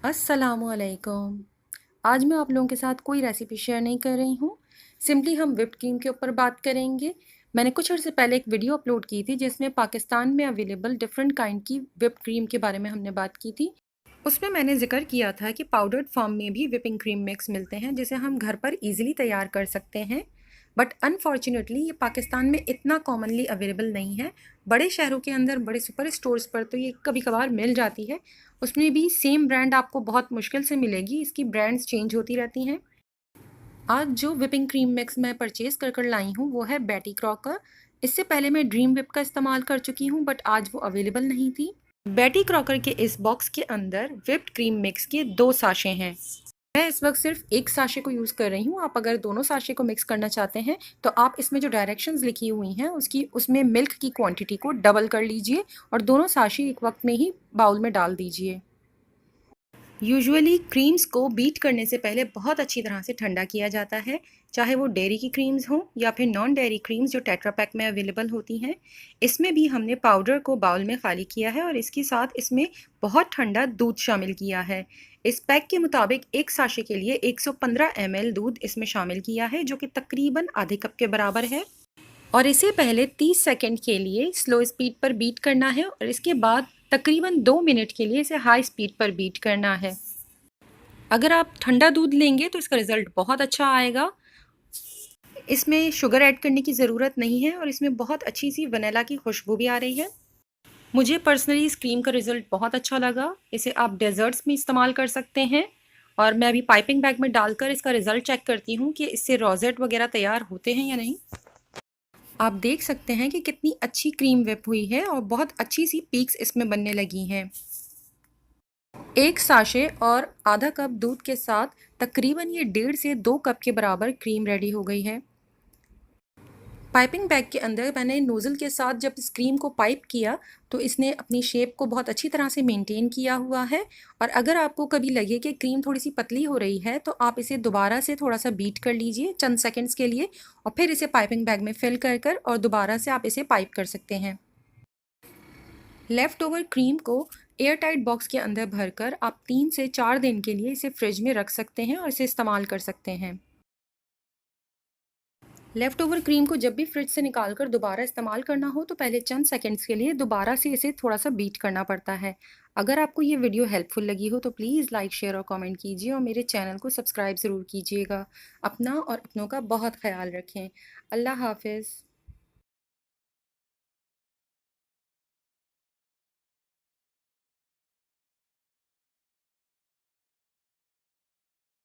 अस्सलामुअलैकुम। आज मैं आप लोगों के साथ कोई रेसिपी शेयर नहीं कर रही हूँ। सिंपली हम व्हिप्ड क्रीम के ऊपर बात करेंगे। मैंने कुछ अर्से पहले एक वीडियो अपलोड की थी जिसमें पाकिस्तान में अवेलेबल डिफरेंट काइंड की व्हिप्ड क्रीम के बारे में हमने बात की थी। उसमें मैंने ज़िक्र किया था कि पाउडर्ड फॉर्म में भी व्हिपिंग क्रीम मिक्स मिलते हैं जिसे हम घर पर ईज़िली तैयार कर सकते हैं। बट अनफॉर्चुनेटली ये पाकिस्तान में इतना कॉमनली अवेलेबल नहीं है। बड़े शहरों के अंदर बड़े सुपर स्टोर्स पर तो ये कभी कभार मिल जाती है। उसमें भी सेम ब्रांड आपको बहुत मुश्किल से मिलेगी, इसकी ब्रांड्स चेंज होती रहती हैं। आज जो व्हिपिंग क्रीम मिक्स मैं परचेज़ कर लाई हूँ वो है बैटी क्रॉकर। इससे पहले मैं ड्रीम व्हिप का इस्तेमाल कर चुकी हूँ बट आज वो अवेलेबल नहीं थी। बैटी क्रॉकर के इस बॉक्स के अंदर व्हिप्ड क्रीम मिक्स के 2 साशे हैं। मैं इस वक्त सिर्फ एक साशे को यूज़ कर रही हूँ। आप अगर दोनों साशे को मिक्स करना चाहते हैं तो आप इसमें जो डायरेक्शंस लिखी हुई हैं उसमें मिल्क की क्वांटिटी को डबल कर लीजिए और दोनों साशे एक वक्त में ही बाउल में डाल दीजिए। यूजुअली क्रीम्स को बीट करने से पहले बहुत अच्छी तरह से ठंडा किया जाता है, चाहे वो डेयरी की क्रीम्स हों या फिर नॉन डेयरी क्रीम्स जो टेट्रा पैक में अवेलेबल होती हैं। इसमें भी हमने पाउडर को बाउल में खाली किया है और इसके साथ इसमें बहुत ठंडा दूध शामिल किया है। इस पैक के मुताबिक एक साशे के लिए 115 ml दूध इसमें शामिल किया है जो कि तकरीबन आधे कप के बराबर है। और इसे पहले 30 सेकंड के लिए स्लो स्पीड पर बीट करना है और इसके बाद तकरीबन 2 मिनट के लिए इसे हाई स्पीड पर बीट करना है। अगर आप ठंडा दूध लेंगे तो इसका रिज़ल्ट बहुत अच्छा आएगा। इसमें शुगर ऐड करने की ज़रूरत नहीं है और इसमें बहुत अच्छी सी वनीला की खुशबू भी आ रही है। मुझे पर्सनली इस क्रीम का रिज़ल्ट बहुत अच्छा लगा। इसे आप डेज़र्ट्स में इस्तेमाल कर सकते हैं और मैं अभी पाइपिंग बैग में डालकर इसका रिज़ल्ट चेक करती हूँ कि इससे रोज़ेट वगैरह तैयार होते हैं या नहीं। आप देख सकते हैं कि कितनी अच्छी क्रीम व्हिप हुई है और बहुत अच्छी सी पीक्स इसमें बनने लगी हैं। एक साशे और आधा कप दूध के साथ तकरीबन ये 1.5 से 2 कप के बराबर क्रीम रेडी हो गई है। पाइपिंग बैग के अंदर मैंने नोज़ल के साथ जब इस क्रीम को पाइप किया तो इसने अपनी शेप को बहुत अच्छी तरह से मेंटेन किया हुआ है। और अगर आपको कभी लगे कि क्रीम थोड़ी सी पतली हो रही है तो आप इसे दोबारा से थोड़ा सा बीट कर लीजिए चंद सेकंड्स के लिए और फिर इसे पाइपिंग बैग में फिल कर और दोबारा से आप इसे पाइप कर सकते हैं। लेफ़्ट ओवर क्रीम को एयर टाइट बॉक्स के अंदर भरकर आप 3 से 4 दिन के लिए इसे फ्रिज में रख सकते हैं और इसे इस्तेमाल कर सकते हैं। लेफ़्ट ओवर क्रीम को जब भी फ्रिज से निकाल कर दोबारा इस्तेमाल करना हो तो पहले चंद सेकंड्स के लिए दोबारा से इसे थोड़ा सा बीट करना पड़ता है। अगर आपको ये वीडियो हेल्पफुल लगी हो तो प्लीज़ लाइक शेयर और कमेंट कीजिए और मेरे चैनल को सब्सक्राइब ज़रूर कीजिएगा। अपना और अपनों का बहुत ख्याल रखें। अल्लाह हाफिज़।